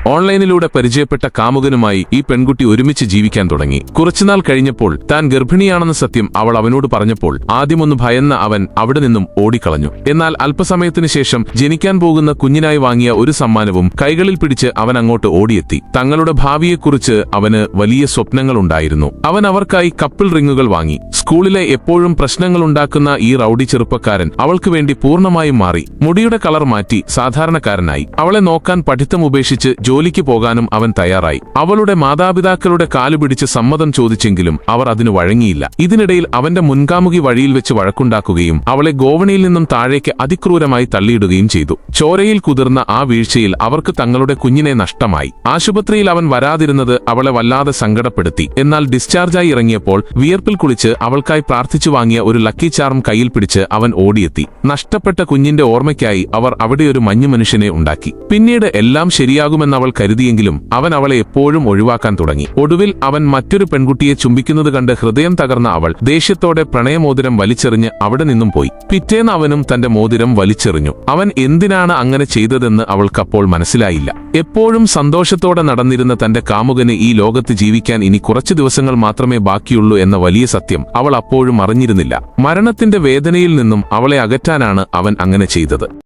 ഓൺലൈനിലൂടെ പരിചയപ്പെട്ട കാമുകനുമായി ഈ പെൺകുട്ടി ഒരുമിച്ച് ജീവിക്കാൻ തുടങ്ങി. കുറച്ചുനാൾ കഴിഞ്ഞപ്പോൾ താൻ ഗർഭിണിയാണെന്ന സത്യം അവൾ അവനോട് പറഞ്ഞപ്പോൾ ആദ്യമൊന്ന് ഭയന്ന അവൻ അവിടെ നിന്നും ഓടിക്കളഞ്ഞു. എന്നാൽ അല്പസമയത്തിനു ശേഷം ജനിക്കാൻ പോകുന്ന കുഞ്ഞിനായി വാങ്ങിയ ഒരു സമ്മാനവും കൈകളിൽ പിടിച്ച് അവൻ അങ്ങോട്ട് ഓടിയെത്തി. തങ്ങളുടെ ഭാവിയെക്കുറിച്ച് അവന് വലിയ സ്വപ്നങ്ങളുണ്ടായിരുന്നു. അവൻ അവർക്കായി കപ്പിൾ റിങ്ങുകൾ വാങ്ങി. സ്കൂളിലെ എപ്പോഴും പ്രശ്നങ്ങളുണ്ടാക്കുന്ന ഈ റൌഡി ചെറുപ്പക്കാരൻ അവൾക്ക് വേണ്ടി പൂർണ്ണമായും മാറി. മുടിയുടെ കളർ മാറ്റി സാധാരണക്കാരനായി. അവളെ നോക്കാൻ പഠിത്തം ഉപേക്ഷിച്ച് ജോലിക്ക് പോകാനും അവൻ തയ്യാറായി. അവളുടെ മാതാപിതാക്കളുടെ കാലുപിടിച്ച് സമ്മതം ചോദിച്ചെങ്കിലും അവർ അതിനു വഴങ്ങിയില്ല. ഇതിനിടയിൽ അവന്റെ മുൻകാമുകി വഴിയിൽ വെച്ച് വഴക്കുണ്ടാക്കുകയും അവളെ ഗോവണിയിൽ നിന്നും താഴേക്ക് അതിക്രൂരമായി തള്ളിയിടുകയും ചെയ്തു. ചോരയിൽ കുതിർന്ന ആ വീഴ്ചയിൽ അവർക്ക് തങ്ങളുടെ കുഞ്ഞിനെ നഷ്ടമായി. ആശുപത്രിയിൽ അവൻ വരാതിരുന്നത് അവളെ വല്ലാതെ സങ്കടപ്പെടുത്തി. എന്നാൽ ഡിസ്ചാർജായി ഇറങ്ങിയപ്പോൾ വിയർപ്പിൽ കുളിച്ച് അവൾക്കായി പ്രാർത്ഥിച്ചു വാങ്ങിയ ഒരു ലക്കി ചാർം കയ്യിൽ പിടിച്ച് അവൻ ഓടിയെത്തി. നഷ്ടപ്പെട്ട കുഞ്ഞിന്റെ ഓർമ്മയ്ക്കായി അവർ അവിടെയൊരു മഞ്ഞു മനുഷ്യനെ ഉണ്ടാക്കി. പിന്നീട് എല്ലാം ശരിയാകുമെന്നവൾ കരുതിയെങ്കിലും അവൻ അവളെ എപ്പോഴും ഒഴിവാക്കാൻ തുടങ്ങി. ഒടുവിൽ അവൻ മറ്റൊരു പെൺകുട്ടിയെ ചുംബിക്കുന്നത് കണ്ട് ഹൃദയം തകർന്ന അവൾ ദേഷ്യത്തോടെ പ്രണയമോതിരം വലിച്ചെറിഞ്ഞ് അവിടെ നിന്നും പോയി. പിറ്റേന്ന് അവനും തന്റെ മോതിരം വലിച്ചെറിഞ്ഞു. അവൻ എന്തിനാണ് അങ്ങനെ ചെയ്തതെന്ന് അവൾക്കപ്പോൾ മനസ്സിലായില്ല. എപ്പോഴും സന്തോഷത്തോടെ നടന്നിരുന്ന തന്റെ കാമുകന് ഈ ലോകത്ത് ജീവിക്കാൻ ഇനി കുറച്ചു ദിവസങ്ങൾ മാത്രമേ ബാക്കിയുള്ളൂ എന്ന വലിയ സത്യം അവൾ അപ്പോഴും അറിഞ്ഞിരുന്നില്ല. മരണത്തിന്റെ വേദനയിൽ നിന്നും അവളെ അകറ്റാനാണ് അവൻ അങ്ങനെ ചെയ്തത്.